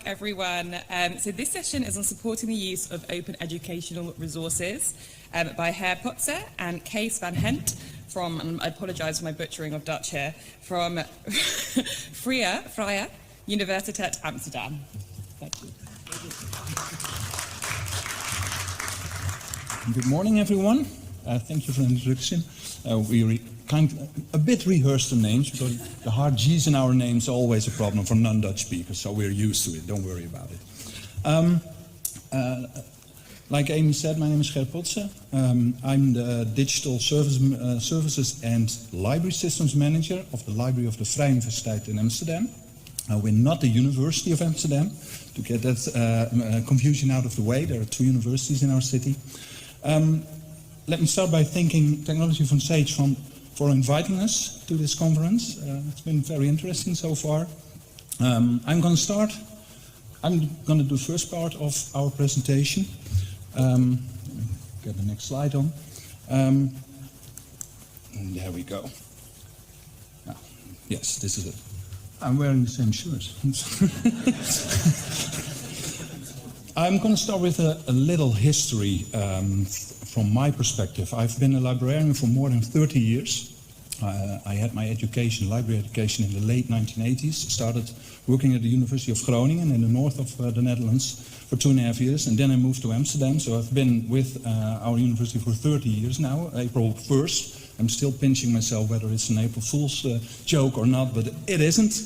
Everyone. So this session is on supporting the use of open educational resources by Herr Potze and Cees van Gent from, and I apologise for my butchering of Dutch here, from Vrije Universiteit Amsterdam. Thank you. Good morning, everyone. Thank you for the introduction. We a bit rehearsed the names because the hard G's in our names are always a problem for non-Dutch speakers, so we're used to it. Don't worry about it. Like Amy said, my name is Ger Potze. I'm the Digital Services and Library Systems Manager of the Library of the Vrije Universiteit in Amsterdam. We're not the University of Amsterdam, to get that confusion out of the way. There are two universities in our city. Let me start by thanking Technology van Cees for inviting us to this conference. It's been very interesting so far. I'm going to do the first part of our presentation. Get the next slide on. And there we go. Yes, this is it. I'm wearing the same shirt. I'm going to start with a little history from my perspective. I've been a librarian for more than 30 years. I had my library education in the late 1980s. Started working at the University of Groningen in the north of the Netherlands for 2.5 years, and then I moved to Amsterdam. So I've been with our university for 30 years now. April 1st. I'm still pinching myself whether it's an April Fool's joke or not, but it isn't.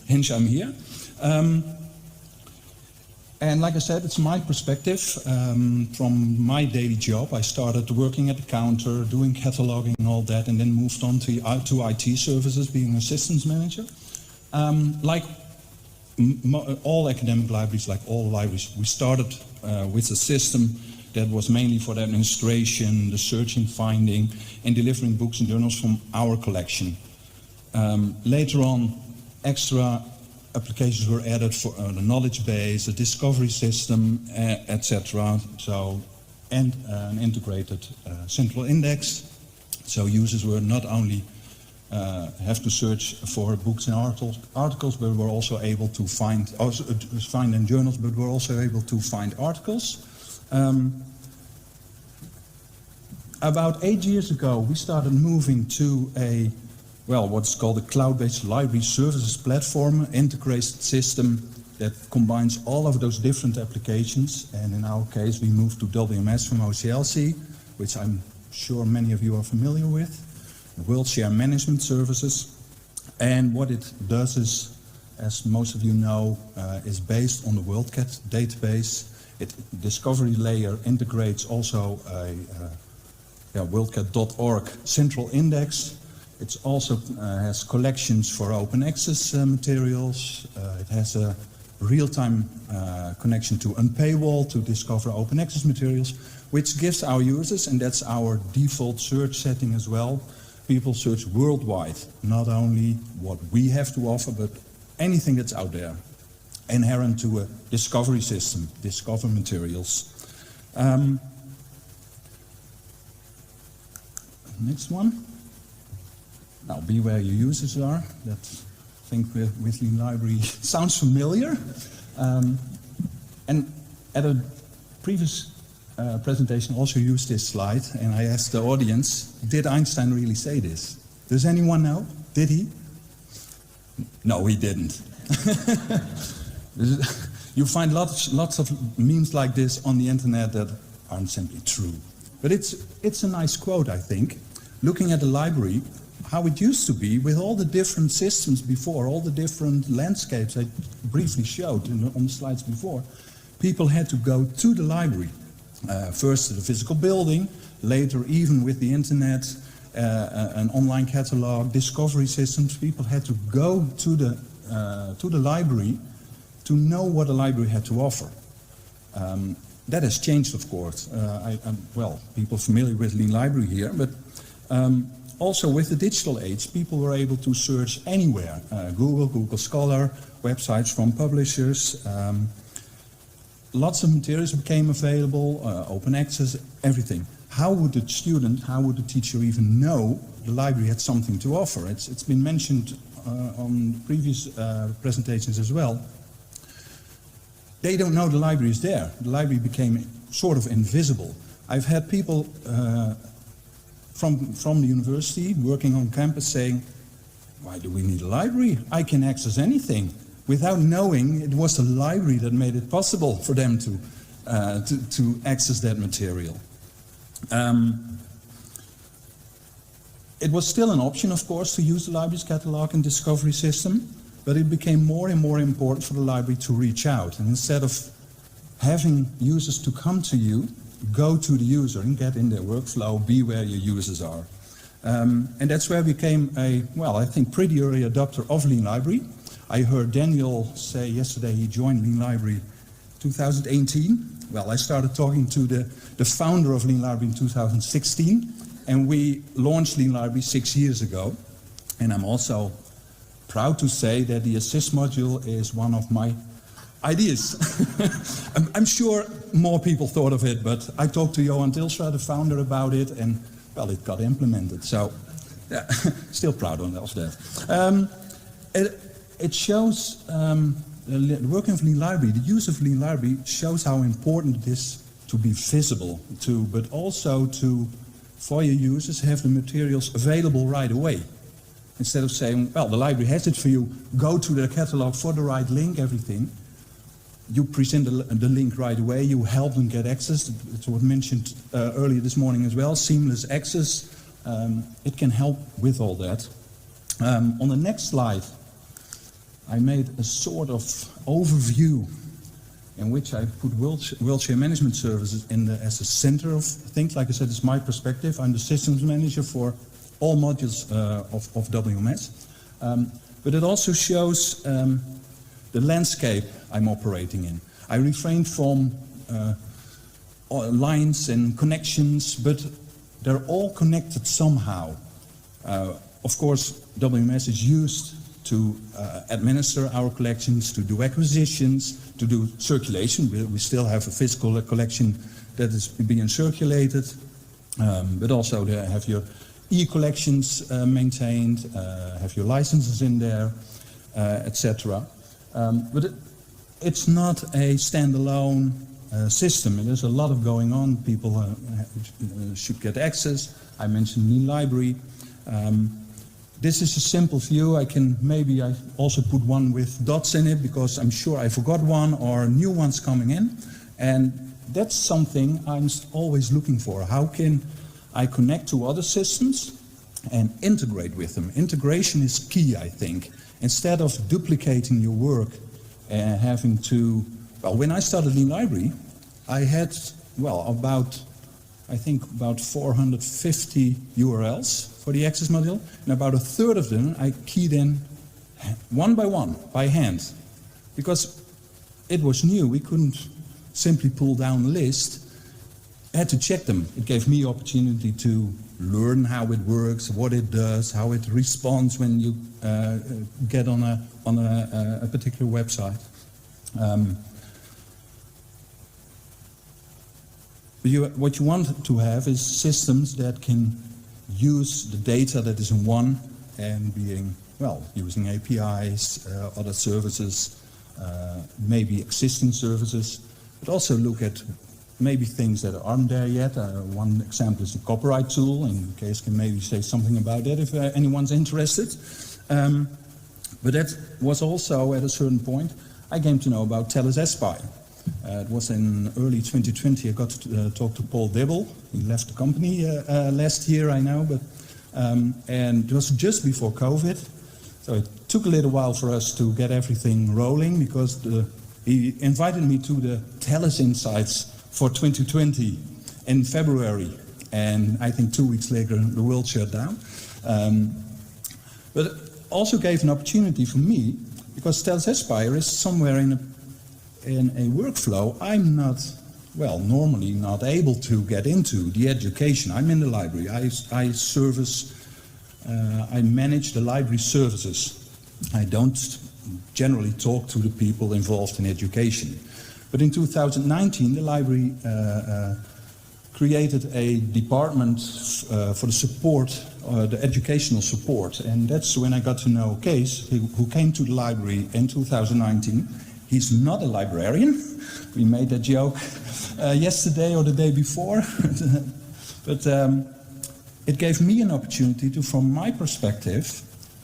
Hence, I'm here. And like I said, it's my perspective. From my daily job, I started working at the counter, doing cataloging and all that, and then moved on to IT services, being an assistance manager. Like all academic libraries, like all libraries, we started with a system that was mainly for the administration, the searching, finding, and delivering books and journals from our collection. Later on, extra applications were added for the knowledge base, a discovery system, etc. So, and an integrated central index. So users were not only have to search for books and articles, but were also able to find in journals, but were also able to find articles. About 8 years ago, we started moving to what's called a cloud-based library services platform, integrated system that combines all of those different applications. And in our case, we moved to WMS from OCLC, which I'm sure many of you are familiar with, World Share Management Services. And what it does is, as most of you know, is based on the WorldCat database. Discovery layer integrates also a WorldCat.org central index. It also has collections for open access materials. It has a real-time connection to Unpaywall to discover open access materials, which gives our users, and that's our default search setting as well, people search worldwide, not only what we have to offer, but anything that's out there, inherent to a discovery system, discover materials. Next one. Now, beware your users are. That, I think, with the library sounds familiar. And at a previous presentation, I also used this slide, and I asked the audience, did Einstein really say this? Does anyone know? Did he? No, he didn't. You find lots of memes like this on the internet that aren't simply true. But it's a nice quote, I think. Looking at the library, how it used to be with all the different systems before, all the different landscapes I briefly showed on the slides before, people had to go to the library. First to the physical building, later even with the internet, an online catalog, discovery systems, people had to go to the library to know what the library had to offer. That has changed, of course. People familiar with Lean Library here, but also with the digital age, people were able to search anywhere. Google Scholar, websites from publishers. Lots of materials became available, open access, everything. How would the student, how would the teacher even know the library had something to offer? It's been mentioned on previous presentations as well. they don't know the library is there. The library became sort of invisible. I've had people from the university working on campus saying, why do we need a library? I can access anything, without knowing it was the library that made it possible for them to access that material. It was still an option, of course, to use the library's catalog and discovery system, but it became more and more important for the library to reach out. And instead of having users to come to you, go to the user and get in their workflow, be where your users are. And that's where we became a, well, I think pretty early adopter of Lean Library. I heard Daniel say yesterday he joined Lean Library 2018. Well, I started talking to the founder of Lean Library in 2016, and we launched Lean Library 6 years ago. And I'm also proud to say that the assist module is one of my ideas. I'm sure more people thought of it, but I talked to Johan Tilstra, the founder, about it, and well, it got implemented. So, yeah, still proud of that. It shows the working of Lean Library, the use of Lean Library shows how important it is to be visible, but also for your users, have the materials available right away. Instead of saying, well, the library has it for you, go to the catalog for the right link, everything. You present the link right away, you help them get access. It was mentioned earlier this morning as well, seamless access. It can help with all that. On the next slide, I made a sort of overview in which I put wheelchair management services as a center of things. Like I said, it's my perspective. I'm the systems manager for all modules of WMS. But it also shows the landscape I'm operating in. I refrained from lines and connections, but they're all connected somehow. Of course, WMS is used to administer our collections, to do acquisitions, to do circulation. We still have a physical collection that is being circulated, but also to have your e-collections maintained, have your licenses in there, etc. But it's not a standalone system. There's a lot of going on. People should get access. I mentioned Lean Library. This is a simple view. I also put one with dots in it because I'm sure I forgot one or new ones coming in. And that's something I'm always looking for. How can I connect to other systems and integrate with them? Integration is key, I think. Instead of duplicating your work and having to, well, when I started Lean Library, I had, well, about 450 URLs for the access module, and about a third of them I keyed in one by one, by hand, because it was new. We couldn't simply pull down a list. I had to check them. It gave me opportunity to learn how it works, what it does, how it responds when you get on a particular website. What you want to have is systems that can use the data that is in one and using APIs, other services, maybe existing services, but also look at maybe things that aren't there yet. One example is the copyright tool, and Cees can maybe say something about that if anyone's interested. But that was also, at a certain point, I came to know about TfS Espy. It was in early 2020. I got to talk to Paul Dibble. He left the company last year, I know, but and it was just before COVID. So it took a little while for us to get everything rolling because he invited me to the TfS Insights for 2020 in February, and I think 2 weeks later the world shut down. But it also gave an opportunity for me because TfS Espy is somewhere in a workflow I'm normally not able to get into, the education. I'm in the library. I manage the library services. I don't generally talk to the people involved in education. But in 2019, the library created a department for the support, the educational support. And that's when I got to know Cees, who came to the library in 2019. He's not a librarian. We made that joke yesterday or the day before. But it gave me an opportunity to, from my perspective,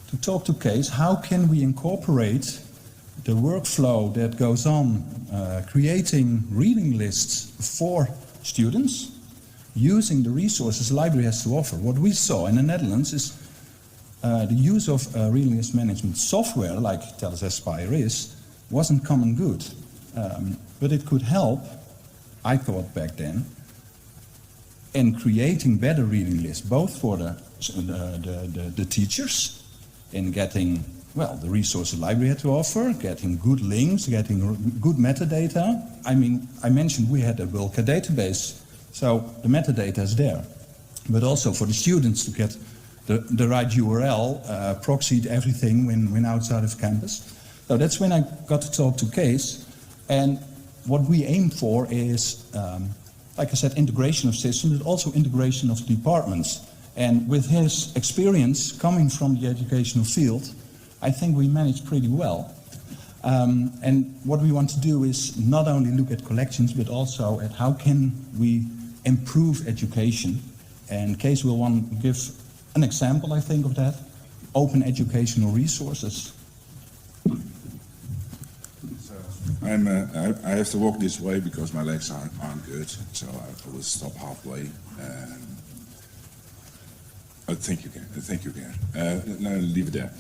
to talk to Cees, how can we incorporate the workflow that goes on creating reading lists for students using the resources the library has to offer. What we saw in the Netherlands is the use of reading list management software, like TfS Spire is, wasn't common good. But it could help, I thought back then, in creating better reading lists, both for the teachers, in getting, well, the resources the library had to offer, getting good links, getting good metadata. I mean, I mentioned we had a Wilca database, so the metadata is there. But also for the students to get the right URL, proxied everything when outside of campus. So that's when I got to talk to Cees, and what we aim for is, like I said, integration of systems, but also integration of departments. And with his experience coming from the educational field, I think we managed pretty well. And what we want to do is not only look at collections, but also at how can we improve education. And Cees will want to give an example, I think, of that. Open educational resources. I have to walk this way because my legs aren't good, so I will stop halfway. I think you can. No, leave it there.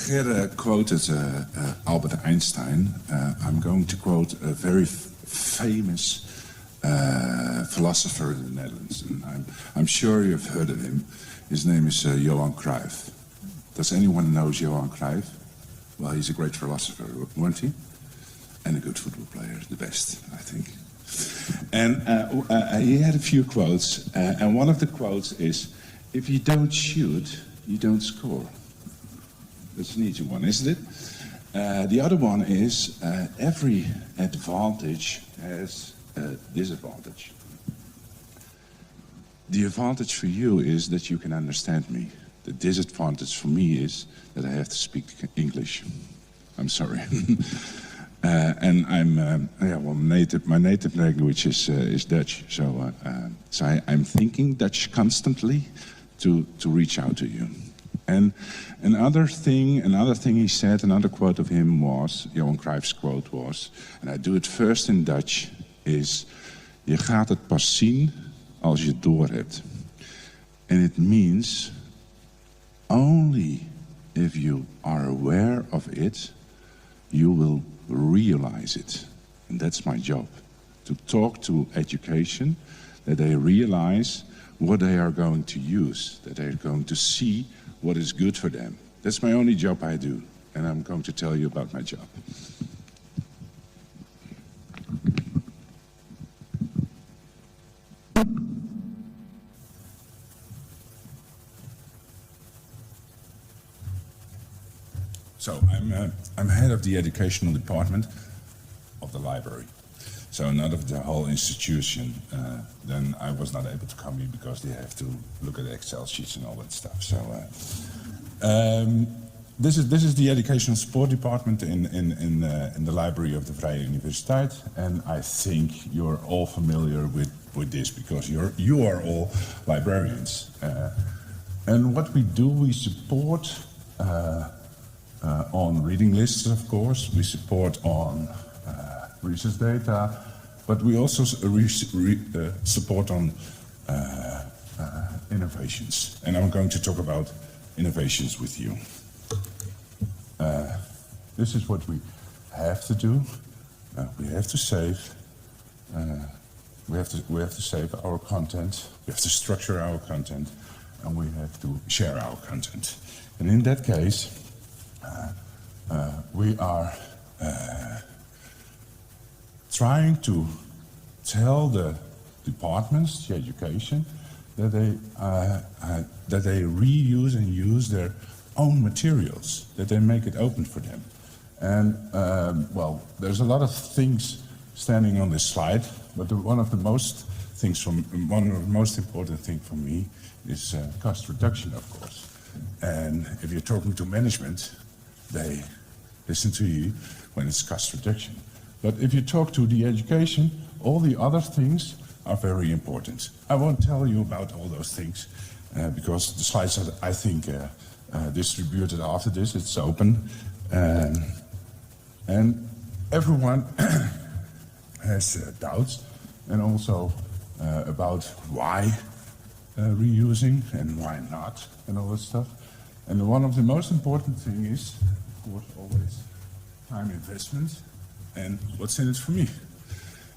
Ger quoted Albert Einstein. I'm going to quote a very famous philosopher in the Netherlands, and I'm sure you've heard of him. His name is Johan Cruijff. Does anyone know Johan Cruijff? Well, he's a great philosopher, weren't he? And a good football player, the best, I think. And he had a few quotes, and one of the quotes is, if you don't shoot, you don't score. That's an easy one, isn't it? The other one is, every advantage has a disadvantage. The advantage for you is that you can understand me. The disadvantage for me is that I have to speak English. I'm sorry. And I'm my native language is Dutch, so I'm thinking Dutch constantly to reach out to you. And another thing he said, another quote of him was, Johan Cruijff's quote was, and I do it first in Dutch, is, je gaat het pas zien als je het door hebt. And it means only if you are aware of it, you will realize it. And that's my job, to talk to education, that they realize what they are going to use, that they're going to see what is good for them. That's my only job I do, and I'm going to tell you about my job. So I'm head of the educational department of the library. So not of the whole institution. Then I was not able to come here because they have to look at the Excel sheets and all that stuff. So this is the educational support department in the library of the Vrije Universiteit, and I think you're all familiar with this because you are all librarians. And what we do, we support. On reading lists, of course, we support on research data, but we also support on innovations. And I'm going to talk about innovations with you. This is what we have to do. We have to save. We have to save our content. We have to structure our content, and we have to share our content. And in that case, we are trying to tell the departments, the education, that they reuse and use their own materials, that they make it open for them. And well, there's a lot of things standing on this slide, but one of the most important thing for me is cost reduction, of course. And if you're talking to management, they listen to you when it's cost reduction. But if you talk to the education, all the other things are very important. I won't tell you about all those things because the slides are, I think, distributed after this. It's open. And everyone has doubts, and also about why reusing and why not, and all that stuff. And one of the most important thing is, of course, always time investment and what's in it for me.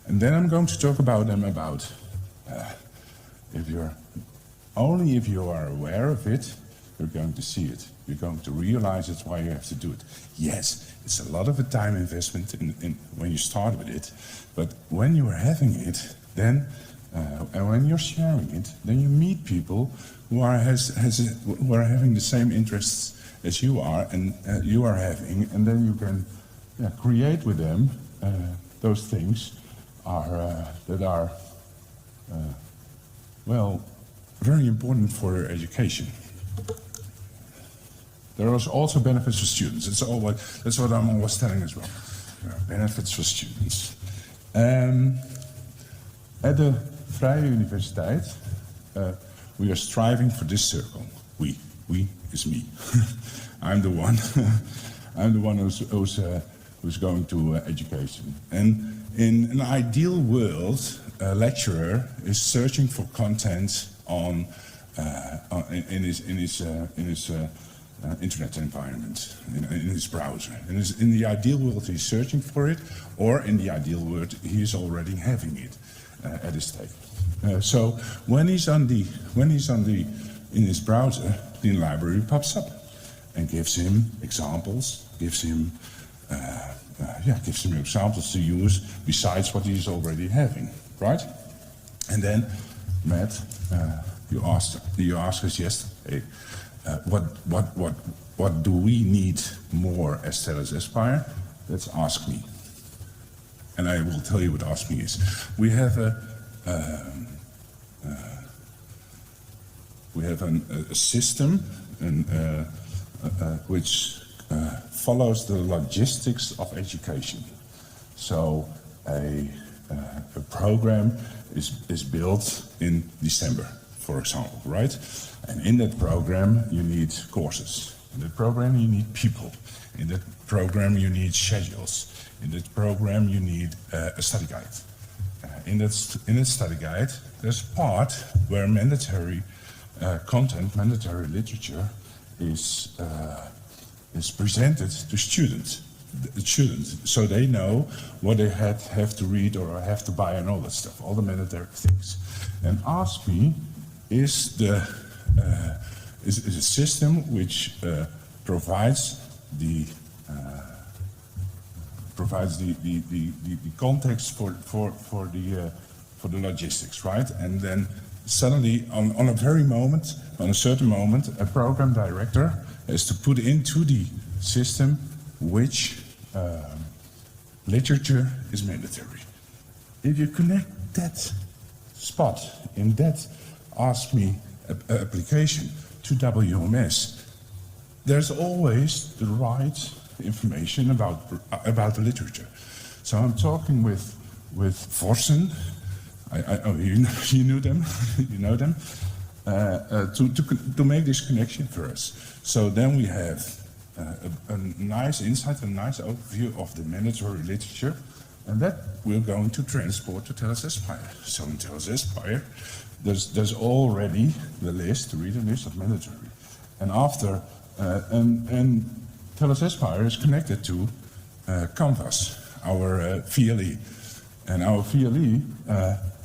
And then I'm going to talk about if you are aware of it, you're going to see it. You're going to realize it's why you have to do it. Yes, it's a lot of a time investment in when you start with it, but when you are having it, then and when you're sharing it, then you meet people who are who are having the same interests as you are, and you are having, and then you can create with them those things that are well, very important for education. There are also benefits for students. That's what I'm always telling as well. There are benefits for students. At the Vrije Universiteit, we are striving for this circle. We is me. I'm the one. I'm the one who's going to education. And in an ideal world, a lecturer is searching for content in his internet environment, in his browser. And in the ideal world, he's searching for it, or in the ideal world, he is already having it at his table. So when he's in his browser, the library pops up and gives him examples, gives him examples to use besides what he's already having, right? And then, Matt, you asked us yesterday, what do we need more as TfS Aspire? Let's ask me. And I will tell you what ask me is. We have a system which follows the logistics of education. So a program is built in December, for example, right? And in that program you need courses. In that program you need people. In that program you need schedules. In that program you need a study guide. In that study guide there's a part where mandatory content, mandatory literature is presented to students, so they know what they have to read or have to buy and all that stuff, all the mandatory things. And Ask Me is a system which provides the context for the logistics, right? And then suddenly, on a certain moment, a program director has to put into the system which literature is mandatory. If you connect that spot in that Ask Me application to WMS, there's always the right information about the literature. So I'm talking with Forsen. You knew them, you know them, to make this connection for us. So then we have a nice insight, a nice overview of the mandatory literature, and that we're going to transport to TfS Aspire. So in TfS Aspire, there's already the reader list of mandatory, and after and TfS Aspire is connected to Canvas, our VLE, and our VLE.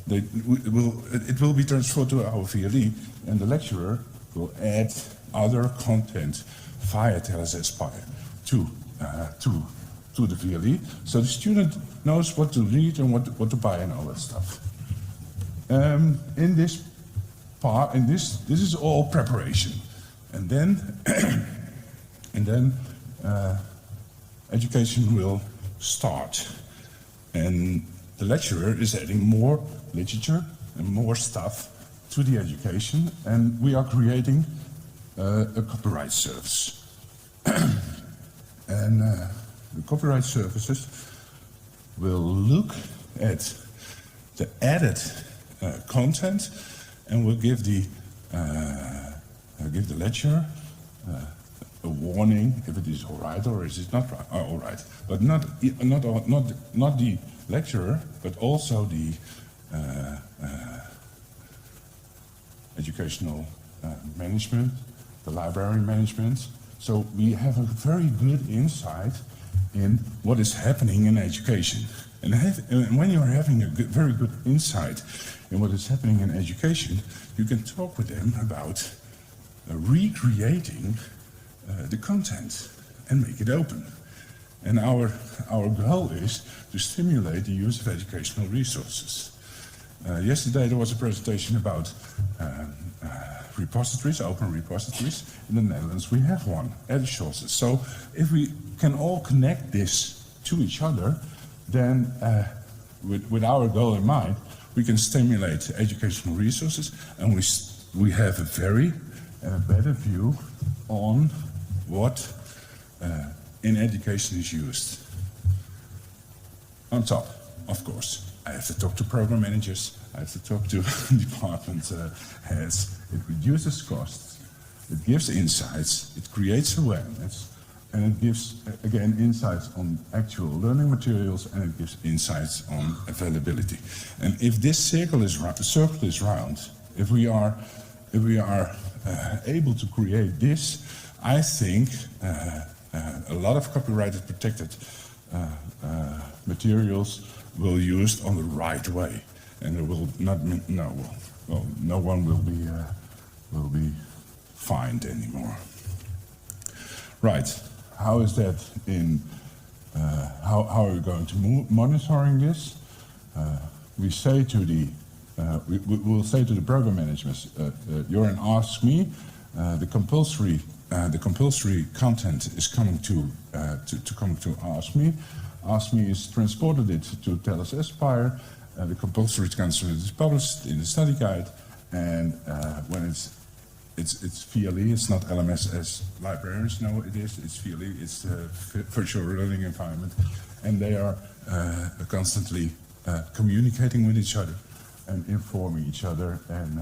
It will be transferred to our VLE, and the lecturer will add other content via TfS Aspire to the VLE, so the student knows what to read and what to buy and all that stuff. In this part, this is all preparation, and then education will start, and the lecturer is adding more literature and more stuff to the education, and we are creating a copyright service. And the copyright services will look at the added content and will give the lecturer a warning if it is all right or is it not all right. But not the lecturer, but also the educational management, the library management. So we have a very good insight in what is happening in education. And when you're having a very good insight in what is happening in education, you can talk with them about recreating the content and make it open. And our goal is to stimulate the use of educational resources. Yesterday there was a presentation about repositories, open repositories. In the Netherlands we have one, EduSources. So if we can all connect this to each other, then with our goal in mind, we can stimulate educational resources, and we have a very better view on what in education is used. On top, of course, I have to talk to program managers, I have to talk to department heads. It reduces costs, it gives insights, it creates awareness, and it gives, again, insights on actual learning materials, and it gives insights on availability. And if this circle is round, if we are able to create this, I think a lot of copyrighted protected materials will be used on the right way, and there will not no one will be fined anymore. Right? How is that in? How are we going to monitoring this? We say to the we will say to the program managers, you're an Ask Me. The compulsory content is coming to Ask Me. Ask Me is transported it to TfS Aspire. The compulsory content is published in the study guide, and when it's VLE, it's not LMS as librarians know it is. It's VLE, it's a virtual learning environment, and they are constantly communicating with each other and informing each other, and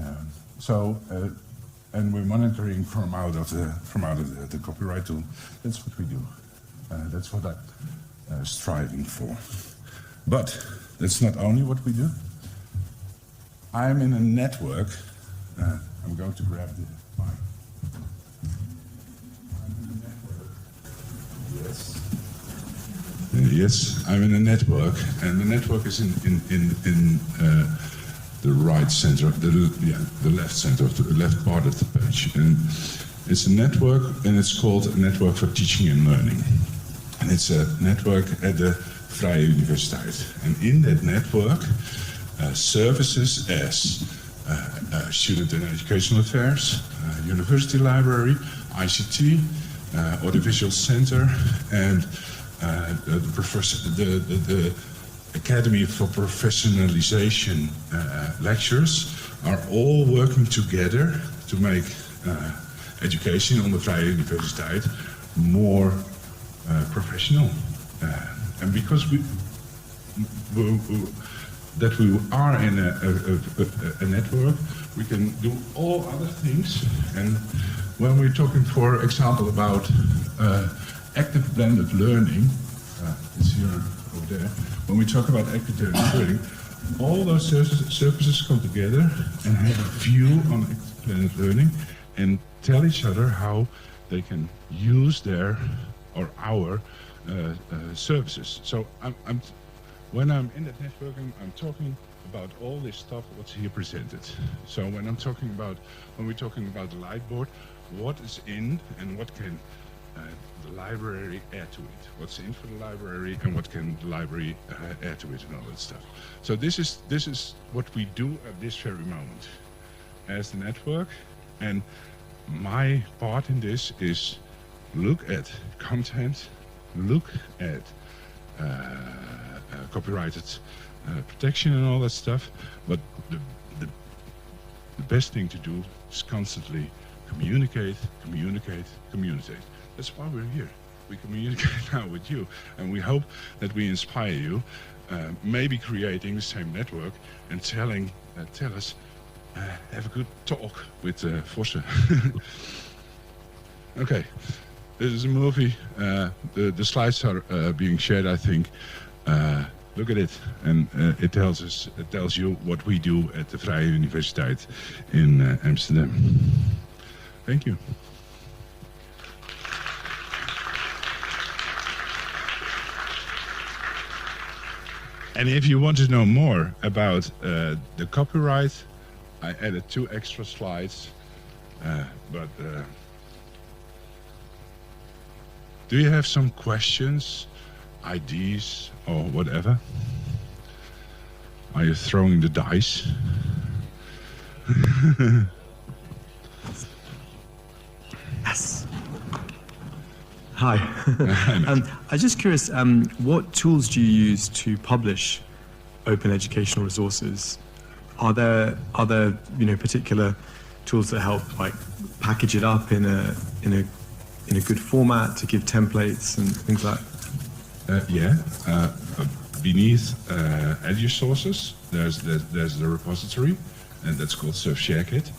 and we're monitoring from out of the copyright tool. That's what we do. That's what I'm striving for. But that's not only what we do. I'm in a network. I'm going to grab the mic. Yes. Yes, I'm in a network, and the network is in the right center, the left center of the left part of the page, and it's a network, and it's called a Network for Teaching and Learning, and it's a network at the Vrije Universiteit, and in that network, services as Student and Educational Affairs, University Library, ICT, Audiovisual Center, and the Academy for Professionalization lectures are all working together to make education on the Vrije Universiteit more professional. And because we are in a network, we can do all other things. And when we're talking, for example, about active blended learning, it's here over there. When we talk about active blended learning, all those services come together and have a view on active blended learning and tell each other how they can use their or our services. So when I'm in that networking, I'm talking about all this stuff what's here presented. So when we're talking about the Lightboard, what is in and what can the library add to it? What's in for the library and what can the library add to it and all that stuff. So this is what we do at this very moment as the network, and my part in this is look at content, look at copyrighted protection and all that stuff, but the best thing to do is constantly communicate. That's why we're here. we communicate now with you, and we hope that we inspire you, maybe creating the same network and tell us, have a good talk with Potze. Okay, this is a movie. The slides are being shared, I think. Look at it, and it tells you what we do at the Vrije Universiteit in Amsterdam. Thank you. And if you want to know more about the copyright, I added 2 extra slides. Do you have some questions, ideas, or whatever? Are you throwing the dice? Yes. Hi. I'm just curious, what tools do you use to publish open educational resources? Are there particular tools that help like package it up in a good format to give templates and things like that? Beneath EduSources, there's the repository, and that's called SurfShareKit.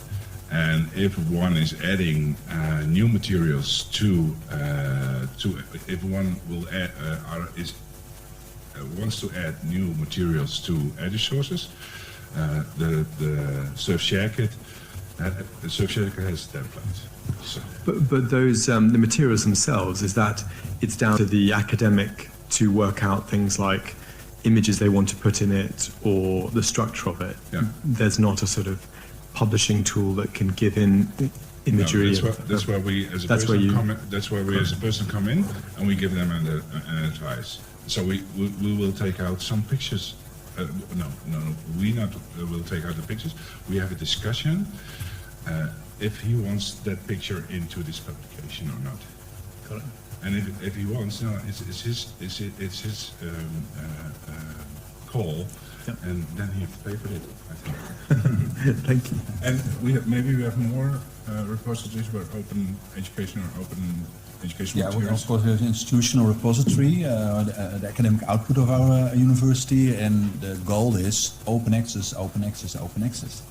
And if one is adding new materials if one will add, wants to add new materials to EduSources, the SurfShareKit has templates. So. But those the materials themselves, is that it's down to the academic to work out things like images they want to put in it or the structure of it. Yeah. There's not a sort of publishing tool that can give in imagery. No, that's where we as a person come in and we give them an advice. So we will take out some pictures. We will take out the pictures. We have a discussion if he wants that picture into this publication or not. Got it. And if he wants, it's his call, yep. And then he has to pay for it, I think. Thank you. And maybe we have more repositories where open education or open educational materials. Yeah, of course, there's an institutional repository, the academic output of our university, and the goal is open access, open access, open access.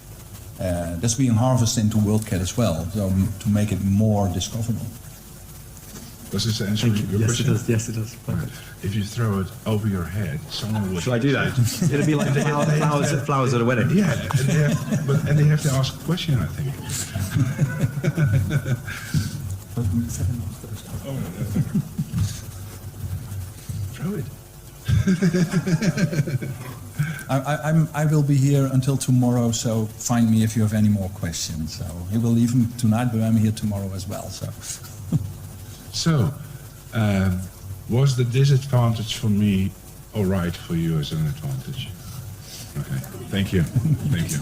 That's being harvested into WorldCat as well, so to make it more discoverable. Does this answer your question? Yes, it does. Perfect. If you throw it over your head, someone will... Shall I do that? It'll be like flowers at a wedding. Yeah, and they have to ask a question, I think. Throw it. I will be here until tomorrow, so find me if you have any more questions. So he will leave him tonight, but I'm here tomorrow as well. So, was the disadvantage for me all right for you as an advantage? Okay, thank you. Thank you.